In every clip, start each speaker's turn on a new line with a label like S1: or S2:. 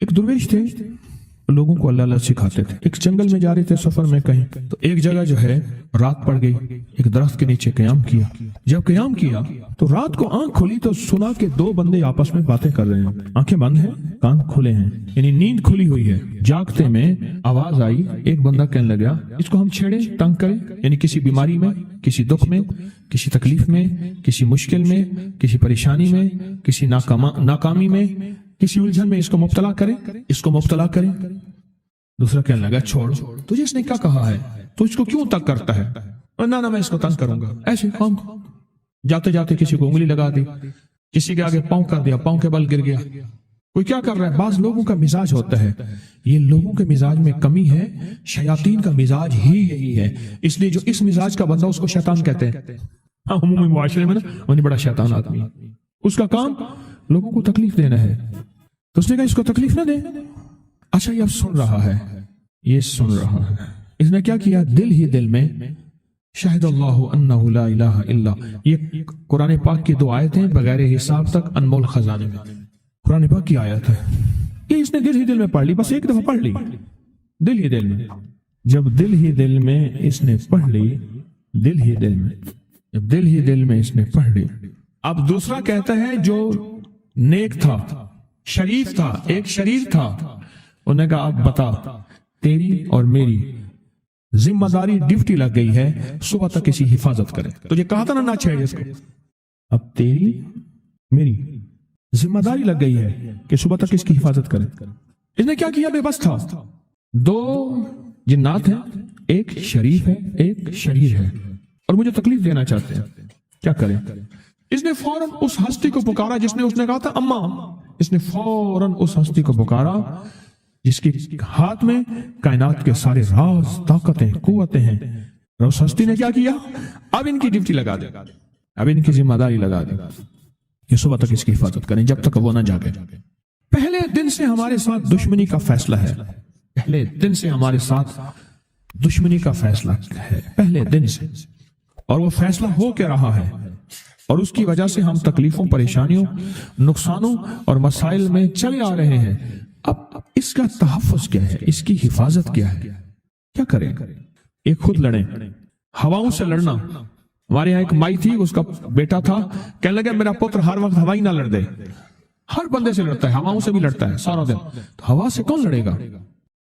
S1: ایک درویش تھے، لوگوں کو اللہ اللہ سکھاتے تھے. ایک جنگل میں جا رہے تھے سفر میں کہیں، تو ایک جگہ جو ہے رات پڑ گئی. ایک درخت کے نیچے قیام کیا. جب قیام کیا تو رات کو آنکھ کھلی تو سنا کہ دو بندے آپس میں باتیں کر رہے ہیں. آنکھیں بند ہیں، کان کھلے ہیں، یعنی نیند کھلی ہوئی ہے. جاگتے میں آواز آئی، ایک بندہ کہنے لگا اس کو ہم چھیڑے، تنگ کریں، یعنی کسی بیماری میں، کسی دکھ میں، کسی تکلیف میں، کسی مشکل میں، کسی پریشانی میں، کسی ناکامی میں، کسی الجھن میں اس کو مبتلا کریں، اس کو مبتلا کریں. دوسرا کہنے لگا چھوڑ، تجھے اس نے کیا کہا ہے، تو اس کو کیوں تنگ کرتا ہے؟ نہ میں اس کو تنگ کروں گا. ایسے کام جاتے جاتے کسی کو انگلی لگا دی، کسی کے آگے پاؤں کر دیا، پاؤں کے بل گر گیا. کوئی کیا کر رہا ہے؟ بعض لوگوں کا مزاج ہوتا ہے، یہ لوگوں کے مزاج میں کمی ہے. شیاطین کا مزاج ہی یہی ہے، اس لیے جو اس مزاج کا بندہ اس کو شیطان کہتے ہیں. ہاں عمومی معاشرے میں نا وہ بڑا شیطان آدمی، اس کا کام لوگوں کو تکلیف دینا ہے. تو اس نے کہا اس کو تکلیف نہ دے. اچھا یہ اب سن رہا ہے، یہ سن رہا ہے. اس نے کیا کیا؟ دل ہی دل میں شاہد اللہ انہ لا الہ الا. یہ قرآن پاک کی 2 آیتیں بغیر حساب تک انمول خزانے میں، قرآن پاک کی آیت ہے. یہ اس نے دل ہی دل میں پڑھ لی، بس ایک دفعہ پڑھ لی دل ہی دل میں. جب دل ہی دل میں اس نے پڑھ لی، دل ہی دل میں، جب دل ہی دل میں اس نے پڑھ لی. اب دوسرا کہتا ہے جو نیک تھا، شریف تھا، ایک شریف تھا، انہوں نے کہا اب بتا، تیری اور میری ذمہ داری ڈیوٹی لگ گئی ہے، صبح تک کسی حفاظت کرے. تجھے کہا تھا نہ چھیڑ اس کو، اب تیری میری ذمہ داری لگ گئی ہے کہ صبح تک اس کی حفاظت کرے. اس نے کیا کیا؟ بے بس تھا. 2 جنات ہیں، ایک شریف ہے، ایک شریر ہے، اور مجھے تکلیف دینا چاہتے ہیں، کیا کریں؟ اس نے فوراً اس ہستی کو پکارا جس نے اس نے کہا تھا اماں. اس نے فوراً اس ہستی کو پکارا جس کے ہاتھ میں کائنات کے سارے راز، طاقتیں، قوتیں ہیں. اور اس ہستی نے کیا کیا؟ اب ان کی ڈیوٹی لگا دے، اب ان کی ذمہ داری لگا دے کہ صبح تک اس کی حفاظت کریں جب تک وہ نہ جاگے. پہلے دن سے ہمارے ساتھ دشمنی کا فیصلہ ہے، پہلے دن سے ہمارے ساتھ دشمنی کا فیصلہ ہے، پہلے دن سے. اور وہ فیصلہ ہو کے رہا ہے، اور اس کی وجہ سے ہم تکلیفوں، پریشانیوں، نقصانوں اور مسائل میں چلے آ رہے ہیں. اب اس کا تحفظ کیا ہے؟ اس کی حفاظت کیا ہے؟ کیا کریں؟ ایک خود لڑیں، ہواؤں سے لڑنا. ہمارے یہاں ایک مائی تھی، اس کا بیٹا تھا، کہنے لگا میرا پتر ہر وقت ہوائی نہ لڑ دے. ہر بندے سے لڑتا ہے، ہواؤں سے بھی لڑتا ہے سارا دن. تو ہوا سے کون لڑے گا؟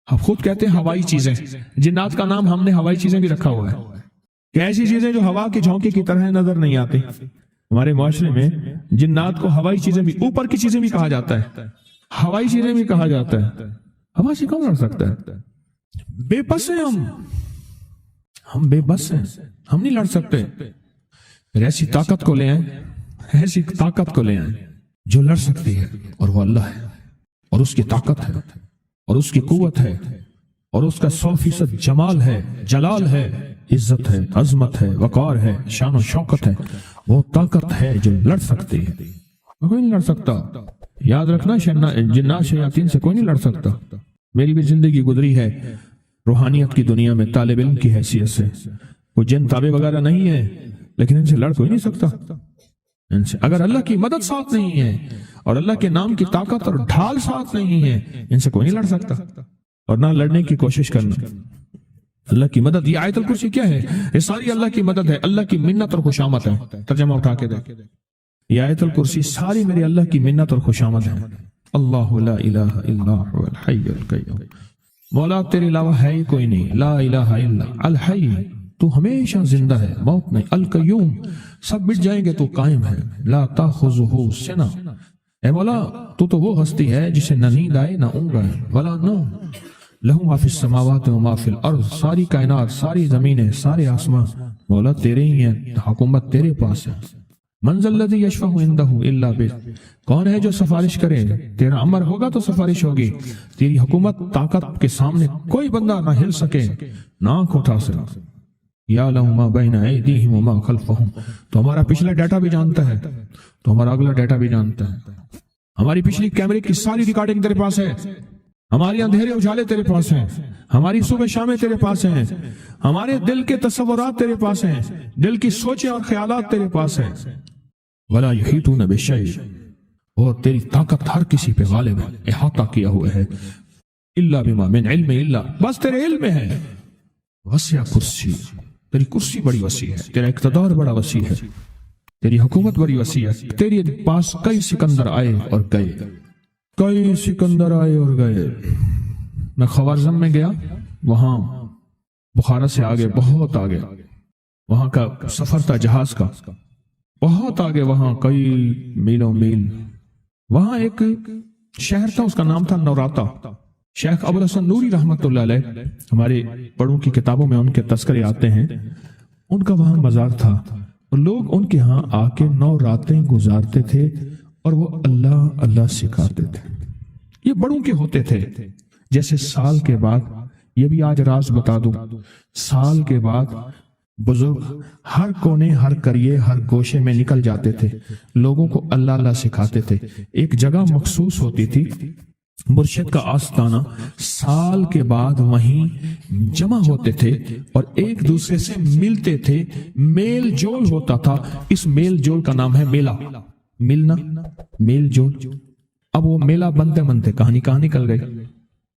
S1: ہم خود کہتے ہیں ہوائی چیزیں، جنات کا نام ہم نے ہوائی چیزیں بھی رکھا ہوا ہے کہ ایسی چیزیں جو ہوا کے جھونکے کی طرح نظر نہیں آتی. ہمارے معاشرے میں جنات کو ہوائی چیزیں بھی، اوپر کی چیزیں بھی کہا جاتا ہے، ہوائی چیزیں بھی کہا جاتا ہے. ہوا سے کون لڑ سکتا ہے؟ بے بس ہیں ہم بے بس ہیں، ہم نہیں لڑ سکتے. ایسی طاقت کو لے آئیں، ایسی طاقت کو لے آئیں جو لڑ سکتی ہے، اور وہ اللہ ہے، اور اس کی طاقت ہے، اور اس کی قوت ہے، اور اس کا 100% جمال ہے، جلال ہے، عزت ہے، عظمت ہے، وقار ہے، شان و شوکت ہے. وہ طاقت ہے جو لڑ سکتی ہے، کوئی نہیں لڑ سکتا. یاد رکھنا جنات شیاطین سے کوئی نہیں لڑ سکتا. میری بھی زندگی گزری ہے روحانیت کی دنیا میں طالب علم کی حیثیت سے. کوئی جن تابع وغیرہ نہیں ہے، لیکن ان سے لڑ کوئی نہیں سکتا. ان سے اگر اللہ کی مدد ساتھ نہیں ہے اور اللہ کے نام کی طاقت اور ڈھال ساتھ نہیں ہے، ان سے کوئی نہیں لڑ سکتا. اور نہ لڑنے کی کوشش کرنا. اللہ کی مدد، یہ آیت الکرسی کیا ہے؟ یہ ساری اللہ کی مدد ہے، اللہ کی منت اور خوشامد ہے. ترجمہ اٹھا کے دے، یہ آیت الکرسی ساری میری اللہ کی منت اور خوشامد ہے. اللہ لا الہ الا هو الحی القیوم. مولا تیرے علاوہ ہے ہی کوئی نہیں. لا الہ الا الحی، تو ہمیشہ زندہ ہے، موت نہیں. القیوم، سب مٹ جائیں گے تو قائم ہے. لا تاخذہ سنہ، اے مولا تو وہ ہستی ہے جسے نہ نیند آئے نہ اونگ آئے. ولا نوم، لہو ما فی السماوات و ما فی الارض. ساری کائنات، ساری زمینیں، سارے آسمان مولا تیرے ہی ہیں، حکومت تیرے پاس ہے. من ذا الذی یشفع عندہ الا بإذنہ، کون ہے جو سفارش کرے؟ تیرا امر ہوگا تو سفارش ہوگی. تیری حکومت، طاقت کے سامنے کوئی بندہ نہ ہل سکے، نہ آنکھ اٹھا سکے. یعلم ما بین ایدیہم وما خلفہم، تو ہمارا پچھلا ڈیٹا بھی جانتا ہے، تو ہمارا اگلا ڈیٹا بھی جانتا ہے. ہماری پچھلی کیمرے کی ساری ریکارڈنگ تیرے پاس ہے. ہماری اندھیرے اجالے تیرے پاس ہیں، ہماری صبح شامیں تیرے پاس ہیں، ہمارے دل کے تصورات تیرے پاس ہیں، دل کی سوچیں اور خیالات تیرے پاس ہیں. ولا یحیطون بشیء، اور تیری طاقت ہر کسی پہ غالب ہے، احاطہ کیا ہوا ہے، الا بما من علم الا، بس تیرے علم میں ہے، وسع کرسی، تیری کرسی بڑی وسیع ہے، تیرا اقتدار بڑا وسیع ہے، تیری حکومت بڑی وسیع ہے، تیری پاس کئی سکندر آئے اور گئے، کئی سکندر آئے اور گئے۔ میں خوارزم میں گیا، وہاں بخارا سے آگے، بہت آگے، وہاں کا سفر تھا جہاز کا، بہت آگے، وہاں کئی میلوں میل، وہاں ایک شہر تھا، اس کا نام تھا نوراتا۔ شیخ ابو الحسن نوری رحمت اللہ علیہ، ہمارے بڑوں کی کتابوں میں ان کے تذکرے آتے ہیں، ان کا وہاں مزار تھا اور لوگ ان کے ہاں آ کے 9 راتیں گزارتے تھے اور وہ اللہ اللہ سکھاتے تھے۔ یہ بڑوں کے ہوتے تھے، جیسے سال کے بعد، یہ بھی آج راز بتا دوں، سال کے بعد بزرگ ہر کونے، ہر کریے، ہر گوشے میں نکل جاتے تھے، لوگوں کو اللہ اللہ سکھاتے تھے۔ ایک جگہ مخصوص ہوتی تھی، مرشد کا آستانہ، سال کے بعد وہیں جمع ہوتے تھے اور ایک دوسرے سے ملتے تھے، میل جول ہوتا تھا۔ اس میل جول کا نام ہے میلہ، ملنا، میل جول۔ اب وہ میلہ بنتے بنتے کہانی کہاں نکل گئی،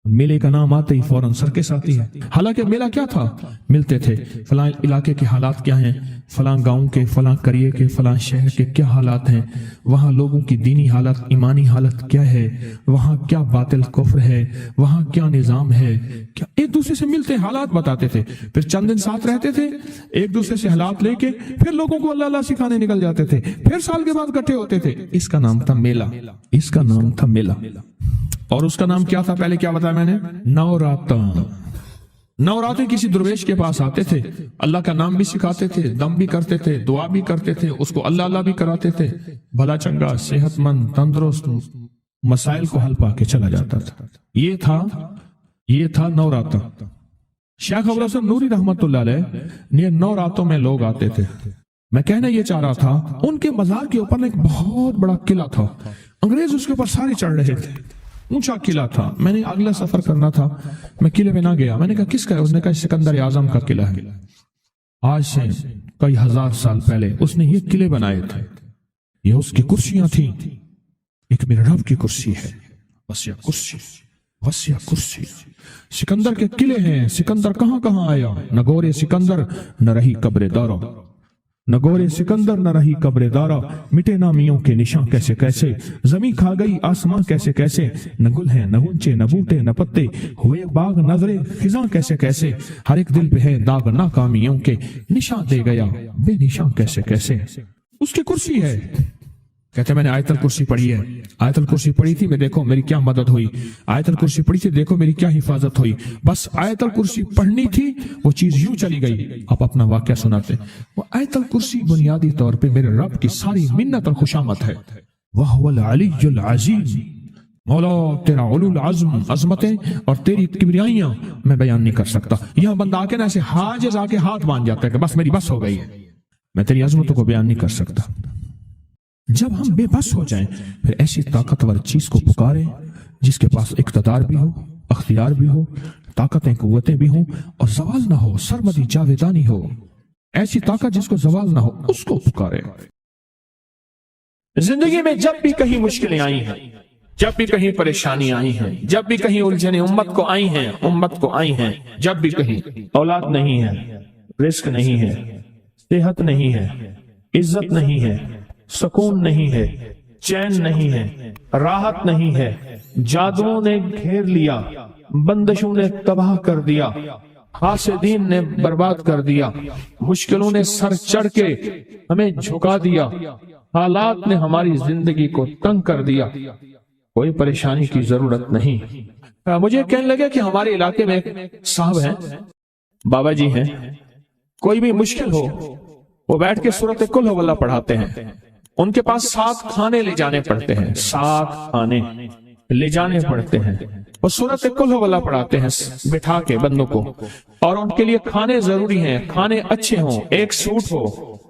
S1: میلے کا نام آتے ہی فوراً سرکس آتی ہے۔ حالانکہ میلہ کیا تھا، ملتے تھے، فلاں علاقے کے حالات کیا ہیں، فلاں گاؤں کے، فلاں قریے کے، فلاں شہر کے کیا حالات ہیں، وہاں لوگوں کی دینی حالت، ایمانی حالت کیا ہے، وہاں کیا باطل کفر ہے، وہاں کیا نظام ہے، کیا ایک دوسرے سے ملتے حالات بتاتے تھے، پھر چند دن ساتھ رہتے تھے، ایک دوسرے سے حالات لے کے پھر لوگوں کو اللہ اللہ سکھانے نکل جاتے تھے، پھر سال کے بعد اکٹھے ہوتے تھے۔ اس کا نام تھا میلہ، اس کا نام تھا میلہ۔ اور اس کا نام کیا تھا، پہلے کیا بتایا میں نے، نوراتاں۔ نوراتیں کسی درویش کے پاس آتے تھے، اللہ کا نام بھی سکھاتے تھے، دم بھی کرتے تھے، دعا بھی کرتے تھے، اس کو اللہ اللہ بھی کراتے تھے، بھلا چنگا، صحت مند، تندرست، مسائل کو حل پا کے چلا جاتا تھا۔ یہ تھا نوراتاں۔ شیخ ابو الحسن نوری رحمت اللہ علیہ، یہ 9 راتوں میں لوگ آتے تھے۔ میں کہنا یہ چاہ رہا تھا، ان کے مزار کے اوپر ایک بہت بڑا قلعہ تھا، انگریز اس کے اوپر سارے چڑھ رہے تھے، اونچا قلعہ تھا۔ میں نے اگلا سفر کرنا تھا، میں قلعے میں نہ گیا، میں نے کہا کس کا ہے، اس نے کہا سکندر اعظم کا قلعہ ہے، آج سے کئی ہزار سال پہلے اس نے یہ قلعے بنائے تھے، یہ اس کی کرسیاں تھیں، ایک میرے رب کی کرسی ہے، وسیع کرسی، وسیع کرسی۔ سکندر کے قلعے ہیں، سکندر کہاں کہاں آیا، نہ گورے سکندر نہ رہی قبر دارا، نہ گورے سکندر نہ رہی قبر دارا، مٹے نامیوں کے نشاں کیسے کیسے، زمین کھا گئی آسماں کیسے کیسے، نہ گل ہیں نہ گنچے نہ بوٹے نہ پتے، ہوئے باغ نظرے خزاں کیسے کیسے، ہر ایک دل پہ ہے داغ ناکامیوں کے، نشاں دے گیا بے نشاں کیسے کیسے۔ اس کی کرسی ہے، کہتے میں نے آیت الکرسی پڑھی ہے، آیت الکرسی پڑھی تھی، میں دیکھو میری کیا مدد ہوئی، آیت الکرسی پڑھی تھی، دیکھو میری کیا حفاظت ہوئی، بس آیت الکرسی پڑھنی تھی، وہ چیز یوں چلی گئی۔ آپ اپنا واقعہ سناتے، وہ آیت الکرسی بنیادی طور پہ میرے رب کی ساری منت اور خوشامت ہے۔ وَهُوَ الْعَلِيُّ الْعَظِيمُ، مولا تیرا علو العظم، عظمتیں اور تیری کبریائیاں میں بیان نہیں کر سکتا۔ یہاں بندہ آ کے نا ایسے حاجز آ کے ہاتھ باندھ جاتا ہے کہ بس میری بس ہو گئی ہے، میں تیری عظمتوں کو بیان نہیں کر سکتا۔ جب ہم بے بس ہو جائیں، پھر ایسی طاقتور چیز کو پکاریں جس کے پاس اقتدار بھی ہو، اختیار بھی ہو، طاقتیں قوتیں بھی ہوں اور زوال نہ ہو، سرمدی جاویدانی ہو، ایسی طاقت جس کو زوال نہ ہو، اس کو پکاریں۔ زندگی میں جب بھی کہیں مشکلیں آئی ہیں، جب بھی کہیں پریشانی آئی ہیں، جب بھی کہیں الجھنیں امت کو آئی ہیں، جب بھی کہیں اولاد نہیں ہے، رزق نہیں ہے، صحت نہیں ہے، عزت نہیں ہے، سکون نہیں ہے، چین نہیں ہے، راحت نہیں ہے، جادوؤں نے گھیر لیا، بندشوں نے تباہ کر دیا، حاسدین نے برباد کر دیا، مشکلوں نے سر چڑھ کے ہمیں جھکا دیا، حالات نے ہماری زندگی کو تنگ کر دیا، کوئی پریشانی کی ضرورت نہیں۔ مجھے کہنے لگے کہ ہمارے علاقے میں ایک صاحب ہیں، بابا جی ہیں، کوئی بھی مشکل ہو وہ بیٹھ کے سورۃ قل ہو اللہ پڑھاتے ہیں، ان کے پاس 7 کھانے لے جانے پڑتے ہیں، 7 کھانے لے جانے پڑتے ہیں، وہ سورۃ قل ہو اللہ پڑھاتے ہیں بٹھا کے بندوں کو، اور ان کے لیے کھانے ضروری ہیں، کھانے اچھے ہوں، ایک سوٹ ہو،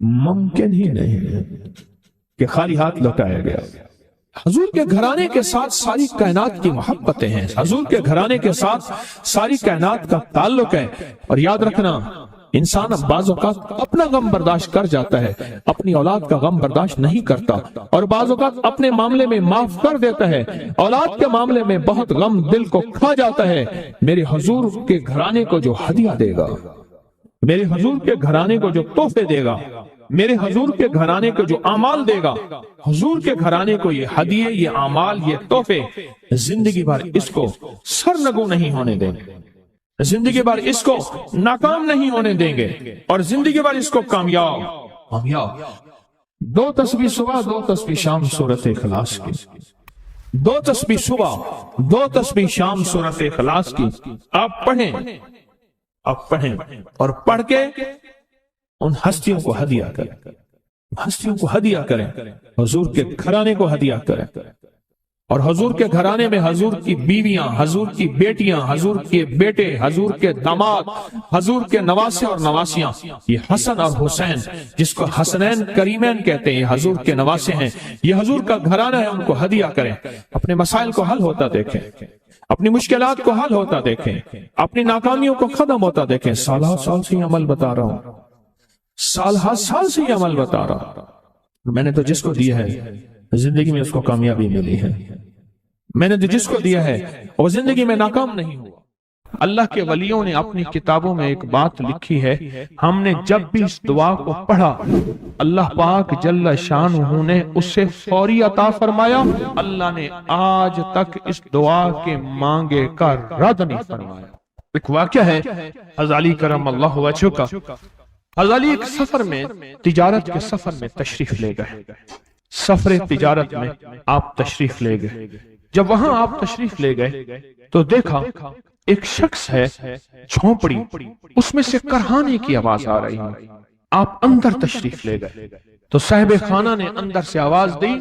S1: ممکن ہی نہیں ہے کہ خالی ہاتھ لوٹایا گیا۔ حضور کے گھرانے کے ساتھ ساری کائنات کی محبتیں ہیں، حضور کے گھرانے کے ساتھ ساری کائنات کا تعلق ہے۔ اور یاد رکھنا، انسان بعض اوقات اپنا غم برداشت کر جاتا ہے، اپنی اولاد کا غم برداشت نہیں کرتا، اور بعض اوقات اپنے معاملے میں معاف کر دیتا ہے، اولاد کے معاملے میں بہت غم دل کو کھا جاتا ہے۔ میرے حضور کے گھرانے کو جو ہدیہ دے گا، میرے حضور کے گھرانے کو جو تحفے دے گا، میرے حضور کے گھرانے کو جو اعمال دے گا، حضور کے گھرانے کو یہ ہدیے، یہ اعمال، یہ تحفے زندگی بھر اس کو سرنگوں نہیں ہونے دیں گے، زندگی بھر اس کو ناکام نہیں ہونے دیں گے، اور زندگی بھر اس کو کامیاب۔ 2 تسبیح صبح، 2 تسبیح شام سورۃ اخلاص کی، 2 تسبیح صبح، 2 تسبیح شام سورۃ اخلاص کی آپ پڑھیں، اور پڑھ کے ان ہستیوں کو ہدیہ کریں، ہستیوں کو ہدیہ کریں، حضور کے گھرانے کو ہدیہ کریں، اور حضور کے گھرانے میں حضور کی بیویاں، حضور کی بیٹیاں، حضور کے بیٹے، حضور کے داماد، حضور کے نواسے اور نواسیاں، یہ حسن اور حسین جس کو حسنین کریمین کہتے ہیں، حضور کے نواسے ہیں، یہ حضور کا گھرانہ ہے، ان کو ہدیہ کریں، اپنے مسائل کو حل ہوتا دیکھیں، اپنی مشکلات کو حل ہوتا دیکھیں، اپنی ناکامیوں کو ختم ہوتا دیکھیں۔ سال سے یہ عمل بتا رہا ہوں، سال سے یہ عمل بتا رہا ہوں۔ میں نے تو جس کو دیا ہے زندگی میں اس کو کامیابی ملی ہے، میں نے تو جس کو دیا ہے وہ زندگی میں ناکام نہیں ہوا۔ اللہ کے ولیوں نے اپنی کتابوں میں ایک بات لکھی ہے، ہم نے جب بھی اس دعا کو پڑھا اللہ پاک جل شانہ نے اسے فوری عطا فرمایا، اللہ نے آج تک اس دعا کے مانگے کا رد نہیں فرمایا۔ ایک واقعہ ہے غزالی کرم اللہ وجہہ کا، غزالی ایک سفر میں، تجارت کے سفر میں تشریف لے گئے، سفر تجارت میں آپ تشریف لے گئے۔ جب وہاں آپ تشریف لے گئے تو دیکھا ایک شخص ہے، جھونپڑی، اس میں سے کرہانے کی آواز آ رہی ہے۔ آپ اندر تشریف لے گئے تو صاحب خانہ نے اندر سے آواز دی،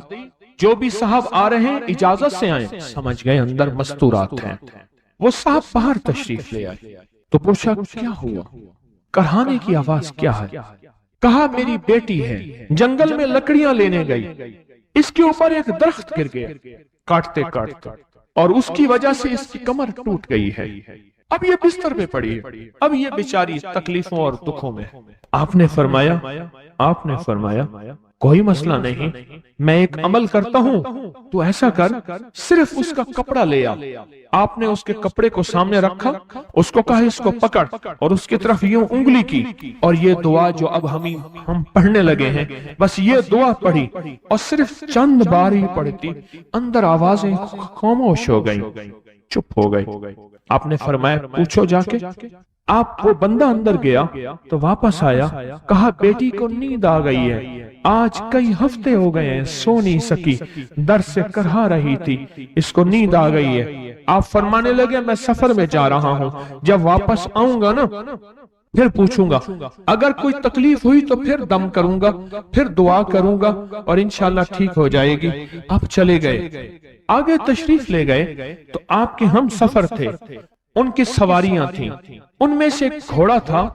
S1: جو بھی صاحب آ رہے ہیں اجازت سے آئیں۔ سمجھ گئے اندر مستورات ہیں۔ وہ صاحب باہر تشریف لے آئے تو پوچھا کیا ہوا، کرہانے کی آواز کیا ہے؟ کہا میری بیٹی ہے، جنگل میں لکڑیاں لینے گئی، اس کے اوپر ایک درخت گر گیا کاٹتے کاٹتے، اور اس کی وجہ سے اس کی کمر ٹوٹ گئی ہے، اب یہ بستر پہ پڑی ہے، اب یہ بیچاری تکلیفوں اور دکھوں میں۔ آپ نے فرمایا کوئی مسئلہ نہیں، میں ایک عمل کرتا ہوں، تو ایسا کر صرف اس کا کپڑا لے آ۔ آپ نے اس کے کپڑے کو سامنے رکھا، اس کو کہا اس کو پکڑ، اور اس کی طرف یوں انگلی کی، اور یہ دعا جو اب ہم پڑھنے لگے ہیں، بس یہ دعا پڑھی، اور صرف چند بار ہی پڑھتی اندر آوازیں خاموش ہو گئیں، چپ ہو گئی۔ آپ نے فرمایا پوچھو جا کے۔ آپ وہ بندہ اندر گیا تو واپس آیا، کہا بیٹی کو نیند آ گئی ہے، آج کئی ہفتے ہو گئے ہیں سو نہیں سکی، در سے کرہا رہی تھی، اس کو نیند آ گئی ہے۔ آپ فرمانے لگے میں سفر میں جا رہا ہوں، جب واپس آؤں گا نا پھر پوچھوں گا، اگر کوئی تکلیف ہوئی تو پھر دم کروں گا، پھر دعا کروں گا، اور انشاءاللہ ٹھیک ہو جائے گی۔ آپ چلے گئے، آگے تشریف لے گئے تو آپ کے ہم سفر تھے، ان کی سواریاں تھیں، ان میں سے ایک گھوڑا تھا،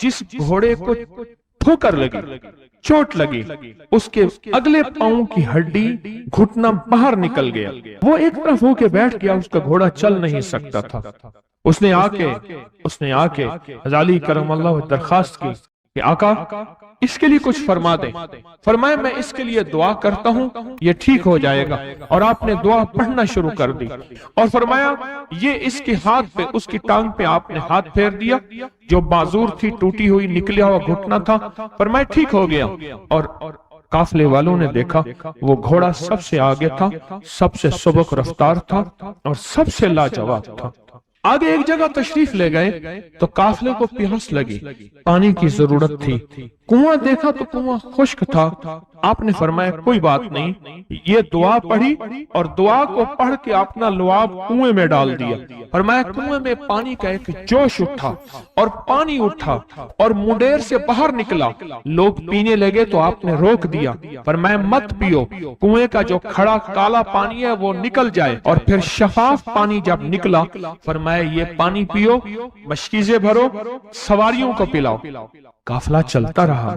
S1: جس گھوڑے کو ٹھوکر لگی، چوٹ لگی، اس کے اگلے پاؤں کی ہڈی گھٹنا باہر نکل گیا، وہ ایک طرف ہو کے بیٹھ گیا، اس کا گھوڑا چل نہیں سکتا تھا۔ اس نے آ کے غزالی کرم اللہ درخواست کی کہ آقا اس کے لیے کچھ فرما دیں۔ فرمایا میں اس کے لیے دعا کرتا ہوں، یہ ٹھیک ہو جائے گا، اور آپ نے دعا پڑھنا شروع کر دی، اور فرمایا یہ اس کے ہاتھ پہ، اس کی ٹانگ پہ آپ نے ہاتھ پھیر دیا، جو معذور تھی، ٹوٹی ہوئی، نکلیا ہوا گھٹنا تھا، فرمایا ٹھیک ہو گیا۔ اور قافلے والوں نے دیکھا وہ گھوڑا سب سے آگے تھا، سب سے سبک رفتار تھا، اور سب سے لاجواب تھا۔ آگے ایک جگہ تشریف لے گئے تو قافلے کو پیاس لگی، پانی کی ضرورت تھی، کنواں دیکھا تو کنواں خشک تھا۔ آپ نے فرمایا کوئی بات نہیں، یہ دعا پڑھی، اور دعا کو پڑھ کے اپنا لعاب کنویں میں ڈال دیا۔ فرمایا کنویں میں پانی کا ایک جوش اٹھا، اور پانی اٹھا اور منڈیر سے باہر نکلا، لوگ پینے لگے تو آپ نے روک دیا، فرمایا مت پیو، کنویں کا جو کھڑا کالا پانی ہے وہ نکل جائے، اور پھر شفاف پانی جب نکلا فرمایا یہ پانی پیو، مشکیزیں بھرو، سواریوں کو پلاؤ۔ قافلہ چلتا رہا،